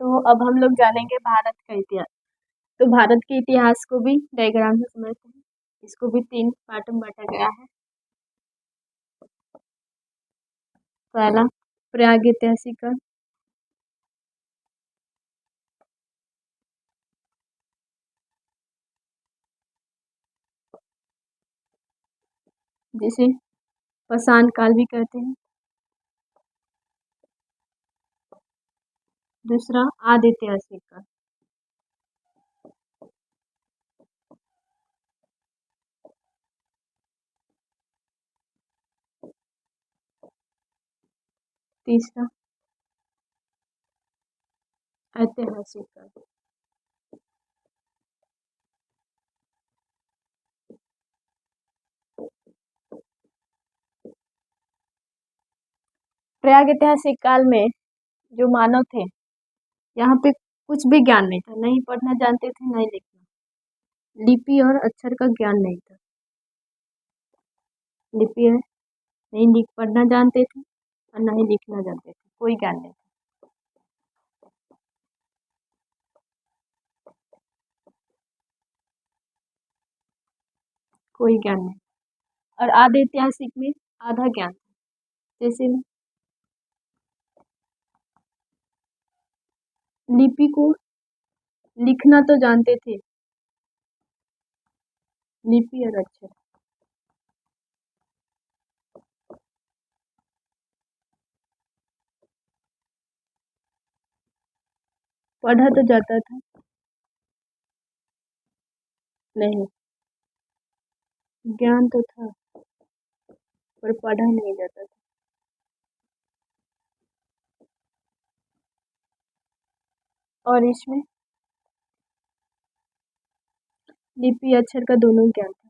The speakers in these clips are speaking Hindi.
तो अब हम लोग जानेंगे भारत का इतिहास। तो भारत के इतिहास को भी डायग्राम से समझते हैं। इसको भी 3 पार्ट में बांटा गया है। पहला प्रागैतिहासिक काल, जिसे पाषाण काल भी कहते हैं। दूसरा आदिऐतिहासिक काल, तीसरा ऐतिहासिक काल। प्रागैतिहासिक काल में जो मानव थे, यहाँ पे कुछ भी ज्ञान नहीं था, नहीं पढ़ना जानते थे, नहीं लिखना। लिपि और अक्षर का ज्ञान नहीं था। लिपि है, नहीं लिख पढ़ना जानते थे और नहीं लिखना जानते थे, कोई ज्ञान नहीं था। कोई ज्ञान नहीं। और आधे ऐतिहासिक में आधा ज्ञान था। जैसे लिपि को लिखना तो जानते थे, लिपि और अक्षर पढ़ा तो जाता था, नहीं ज्ञान तो था पर पढ़ा नहीं जाता था। और इसमें लिपि अक्षर का दोनों ज्ञान था।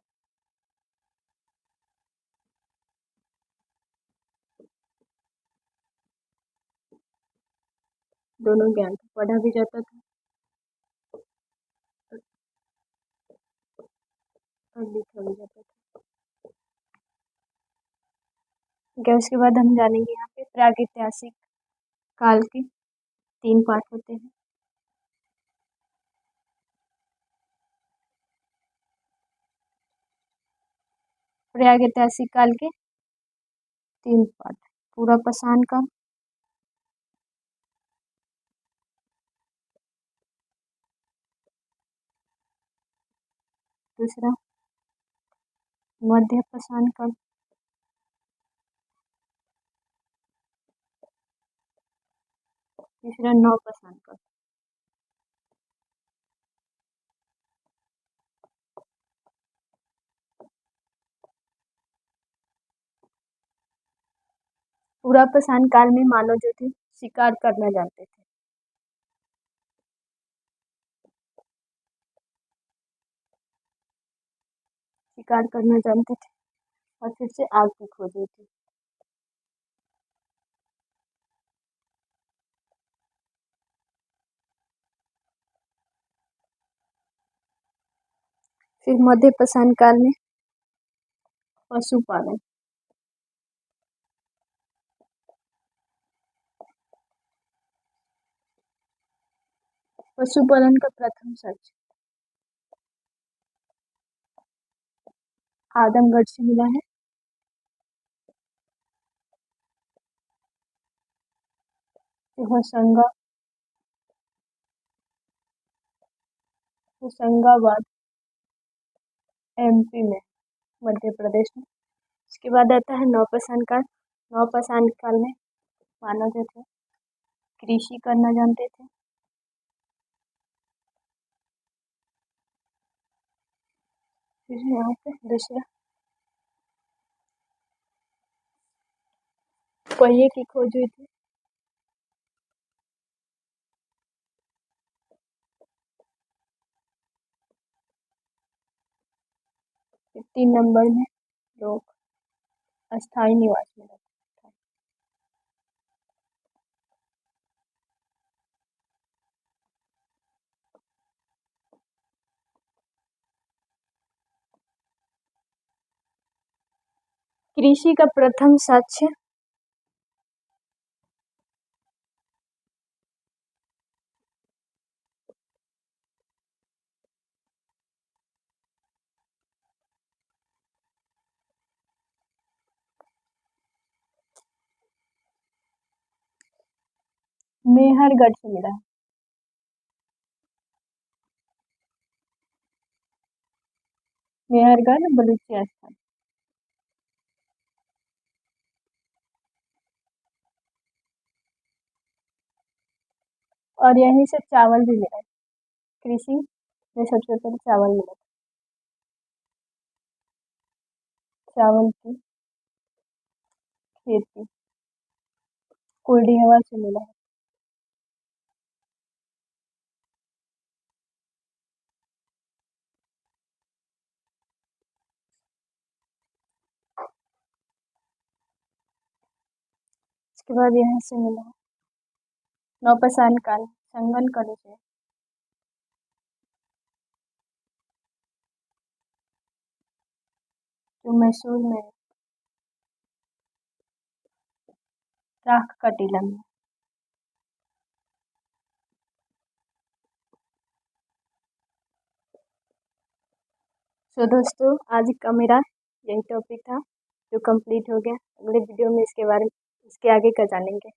दोनों ज्ञान था, पढ़ा भी जाता था और लिखा भी जाता था। क्या उसके बाद हम जानेंगे यहाँ पे प्रागैतिहासिक काल के 3 पार्ट होते हैं। प्रागैतिहासिक काल के 3 पार्ट, पूरा पाषाण काल, दूसरा मध्य पाषाण काल, तीसरा नव पाषाण काल। पूरा पाषाण काल में मानव जो थे शिकार करना जानते थे। शिकार करना जानते थे और फिर से आग की खोज हुई थी। फिर मध्य पाषाण काल में पशुपालन, पशुपालन का प्रथम सर्च आदमगढ़ से मिला है। होशंगाबाद एमपी में, मध्य प्रदेश में। उसके बाद आता है नवपाषाण काल। नवपाषाण काल में मानव जो थे कृषि करना जानते थे। फिर यहाँ पे दूसरा पहिए की खोज हुई थी। फिर 3 नंबर में लोग अस्थायी निवास में रहते थे। कृषि का प्रथम साक्ष्य मेहरगढ़ से मिला है। मेहरगढ़ बलूचिस्तान। और यहीं से चावल भी मिला है। कृषि में सबसे पहले चावल मिला था। चावल की खेती कोल्डी हवा से मिला है। इसके बाद यहाँ से मिला है नौपाषाण काल संगन कलश है। जो मैसूर में राख का टीला में। सो दोस्तों आज का मेरा यही टॉपिक था जो कंप्लीट हो गया। अगले वीडियो में इसके आगे का जानेंगे।